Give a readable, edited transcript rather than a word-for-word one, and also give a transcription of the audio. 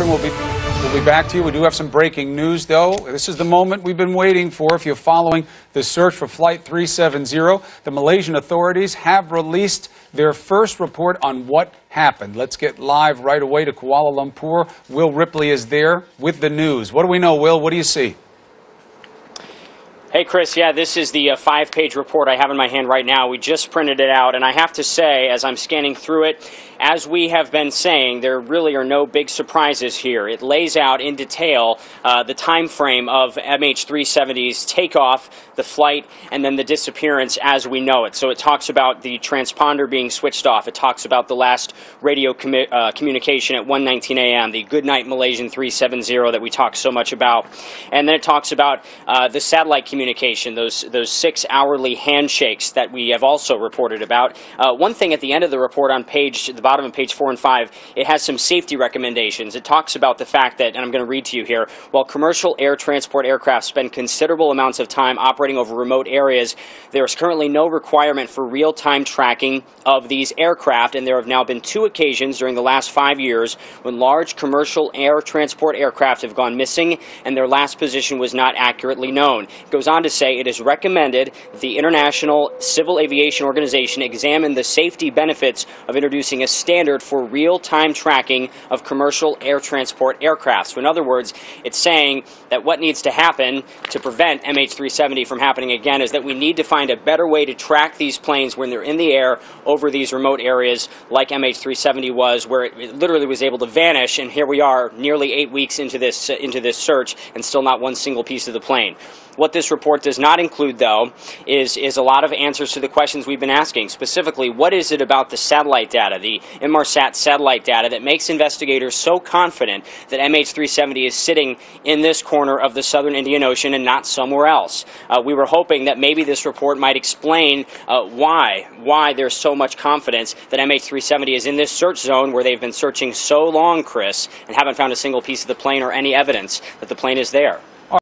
We'll be back to you. We do have some breaking news, though. This is the moment we've been waiting for. If you're following the search for Flight 370, the Malaysian authorities have released their first report on what happened. Let's get live right away to Kuala Lumpur. Will Ripley is there with the news. What do we know, Will? What do you see? Hey, Chris, yeah, this is the 5-page report I have in my hand right now. We just printed it out, and I have to say, as I'm scanning through it, as we have been saying, there really are no big surprises here. It lays out in detail the time frame of MH370's takeoff, the flight, and then the disappearance as we know it. So it talks about the transponder being switched off. It talks about the last radio communication at 1:19 a.m., the Goodnight Malaysian 370 that we talk so much about. And then it talks about the satellite communication, those 6 hourly handshakes that we have also reported about. One thing at the end of the report on the bottom of page 4 and 5, it has some safety recommendations. It talks about the fact that, and I'm going to read to you here, while commercial air transport aircraft spend considerable amounts of time operating over remote areas, there is currently no requirement for real-time tracking of these aircraft, and there have now been 2 occasions during the last 5 years when large commercial air transport aircraft have gone missing and their last position was not accurately known. It goes on to say it is recommended the International Civil Aviation Organization examine the safety benefits of introducing a standard for real-time tracking of commercial air transport aircraft. So in other words, it's saying that what needs to happen to prevent MH370 from happening again is that we need to find a better way to track these planes when they're in the air over these remote areas like MH370 was, where it literally was able to vanish, and here we are nearly 8 weeks into this search and still not one single piece of the plane. What this report does not include, though, is a lot of answers to the questions we've been asking. Specifically, what is it about the satellite data, the Inmarsat satellite data, that makes investigators so confident that MH370 is sitting in this corner of the southern Indian Ocean and not somewhere else? We were hoping that maybe this report might explain why there's so much confidence that MH370 is in this search zone where they've been searching so long, Chris, and haven't found a single piece of the plane or any evidence that the plane is there.